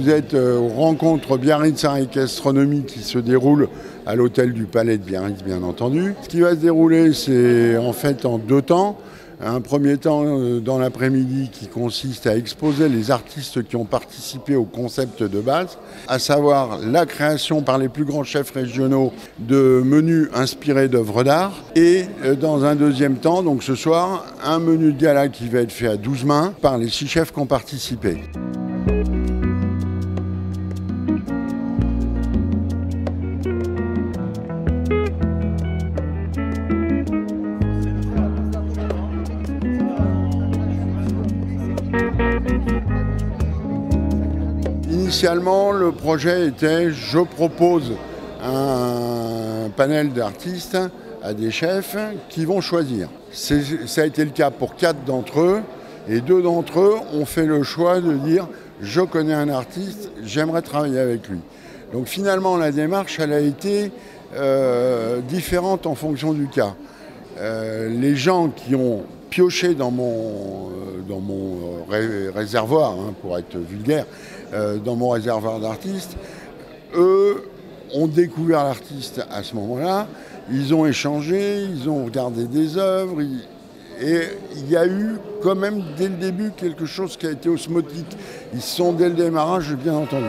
vous êtes aux rencontres Biarritz Gastronomie qui se déroulent à l'hôtel du Palais de Biarritz, bien entendu. Ce qui va se dérouler, c'est en fait en 2 temps. Un premier temps dans l'après-midi qui consiste à exposer les artistes qui ont participé au concept de base, à savoir la création par les plus grands chefs régionaux de menus inspirés d'œuvres d'art. Et dans un deuxième temps, donc ce soir, un menu de gala qui va être fait à 12 mains par les 6 chefs qui ont participé. Initialement, le projet était, je propose un panel d'artistes à des chefs qui vont choisir. Ça a été le cas pour 4 d'entre eux, et 2 d'entre eux ont fait le choix de dire « je connais un artiste, j'aimerais travailler avec lui ». Donc finalement, la démarche, elle a été différente en fonction du cas. Les gens qui ont pioché dans mon réservoir, hein, pour être vulgaire, dans mon réservoir d'artistes, eux ont découvert l'artiste à ce moment-là, ils ont échangé, ils ont regardé des œuvres, et il y a eu quand même dès le début quelque chose qui a été osmotique. Ils se sont dès le démarrage bien entendu.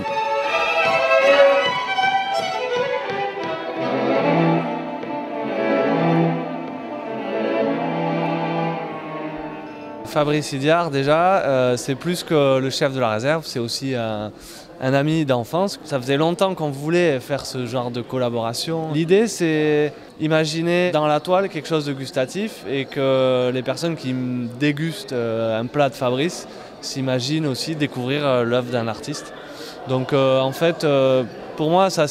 Fabrice Hidiard, déjà, c'est plus que le chef de la réserve, c'est aussi un ami d'enfance. Ça faisait longtemps qu'on voulait faire ce genre de collaboration. L'idée, c'est imaginer dans la toile quelque chose de gustatif et que les personnes qui dégustent un plat de Fabrice s'imaginent aussi découvrir l'œuvre d'un artiste. Donc en fait, pour moi, ça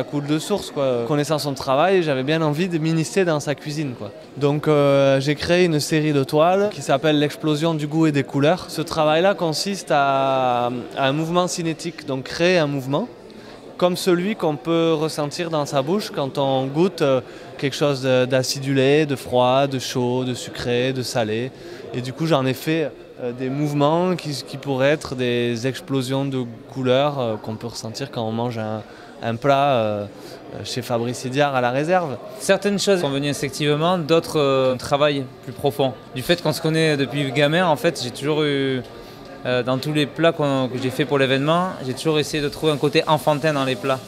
coule de source, quoi. Connaissant son travail, j'avais bien envie de m'initier dans sa cuisine, quoi. Donc j'ai créé une série de toiles qui s'appelle l'explosion du goût et des couleurs. Ce travail-là consiste à un mouvement cinétique, donc créer un mouvement comme celui qu'on peut ressentir dans sa bouche quand on goûte quelque chose d'acidulé, de froid, de chaud, de sucré, de salé. Et du coup, j'en ai fait des mouvements qui pourraient être des explosions de couleurs qu'on peut ressentir quand on mange un plat chez Fabrice Hidiard à la réserve. Certaines choses sont venues instinctivement, d'autres un travail plus profond. Du fait qu'on se connaît depuis gamin, en fait, j'ai toujours eu, dans tous les plats que j'ai fait pour l'événement, j'ai toujours essayé de trouver un côté enfantin dans les plats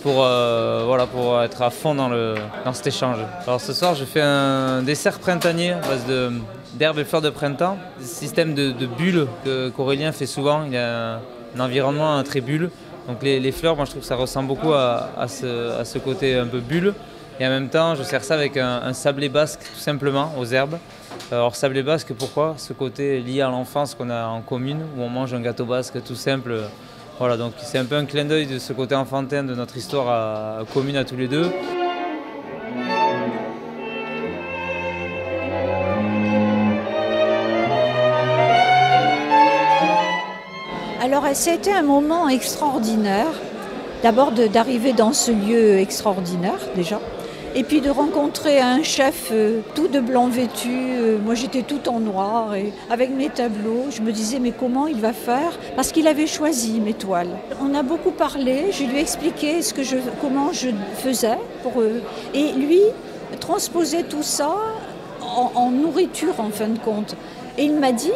pour être à fond dans cet échange. Alors ce soir, je fais un dessert printanier à base d'herbes et fleurs de printemps, système de bulles qu'Aurélien fait souvent. Il a un environnement très bulle. Donc les fleurs, moi je trouve que ça ressemble beaucoup à ce côté un peu bulle. Et en même temps, je sers ça avec un sablé basque, tout simplement, aux herbes. Alors sablé basque, pourquoi? Ce côté lié à l'enfance qu'on a en commune, où on mange un gâteau basque tout simple. Voilà, donc c'est un peu un clin d'œil de ce côté enfantin de notre histoire commune à tous les deux. Alors, ça a été un moment extraordinaire. D'abord d'arriver dans ce lieu extraordinaire déjà. Et puis de rencontrer un chef tout de blanc vêtu. Moi j'étais tout en noir et avec mes tableaux. Je me disais mais comment il va faire? Parce qu'il avait choisi mes toiles. On a beaucoup parlé, je lui ai expliqué comment je faisais pour eux. Et lui transposait tout ça en nourriture en fin de compte. Et il m'a dit,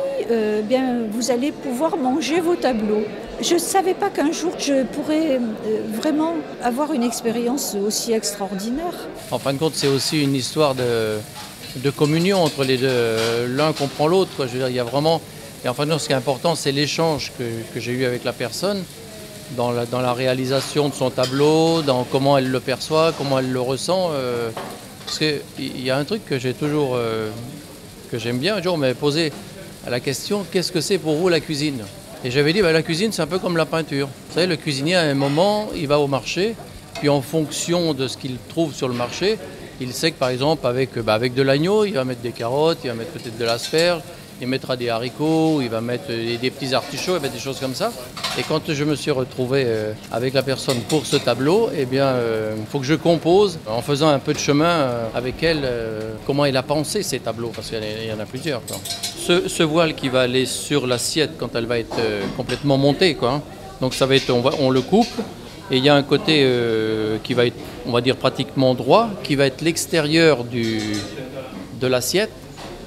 bien, vous allez pouvoir manger vos tableaux. Je ne savais pas qu'un jour je pourrais vraiment avoir une expérience aussi extraordinaire. En fin de compte, c'est aussi une histoire de communion entre les deux. L'un comprend l'autre, quoi. Je veux dire, il y a vraiment... Et en fin de compte, ce qui est important, c'est l'échange que j'ai eu avec la personne dans la réalisation de son tableau, dans comment elle le perçoit, comment elle le ressent. Parce qu'il y a un truc que j'ai toujours... que j'aime bien. Un jour, on m'avait posé la question, qu'est-ce que c'est pour vous la cuisine? Et j'avais dit, la cuisine, c'est un peu comme la peinture. Vous savez, le cuisinier, à un moment, il va au marché, puis en fonction de ce qu'il trouve sur le marché, il sait que, par exemple, avec de l'agneau, il va mettre des carottes, il va mettre peut-être de l'asperge, il mettra des haricots, il va mettre des petits artichauts, il va mettre des choses comme ça. Et quand je me suis retrouvé avec la personne pour ce tableau, eh bien, il faut que je compose en faisant un peu de chemin avec elle, comment elle a pensé ces tableaux, parce qu'il y en a plusieurs, quoi. Ce voile qui va aller sur l'assiette quand elle va être complètement montée, quoi, Donc ça va être, on le coupe et il y a un côté qui va être, on va dire pratiquement droit, qui va être l'extérieur de l'assiette,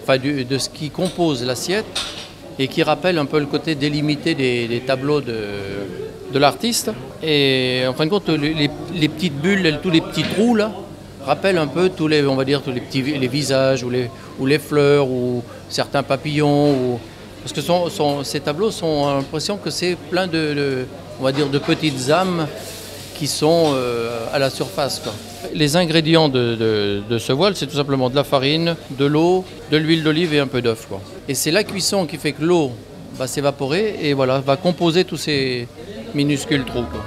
enfin de ce qui compose l'assiette et qui rappelle un peu le côté délimité des tableaux de l'artiste. Et en fin de compte, les petites bulles, tous les petits trous là, rappellent un peu tous les, on va dire, tous les visages ou les fleurs ou certains papillons. Parce que ces tableaux sont l'impression que c'est plein on va dire, de petites âmes qui sont à la surface, quoi. Les ingrédients de ce voile, c'est tout simplement de la farine, de l'eau, de l'huile d'olive et un peu d'œuf, quoi. Et c'est la cuisson qui fait que l'eau va s'évaporer et voilà, va composer tous ces minuscules trous, quoi.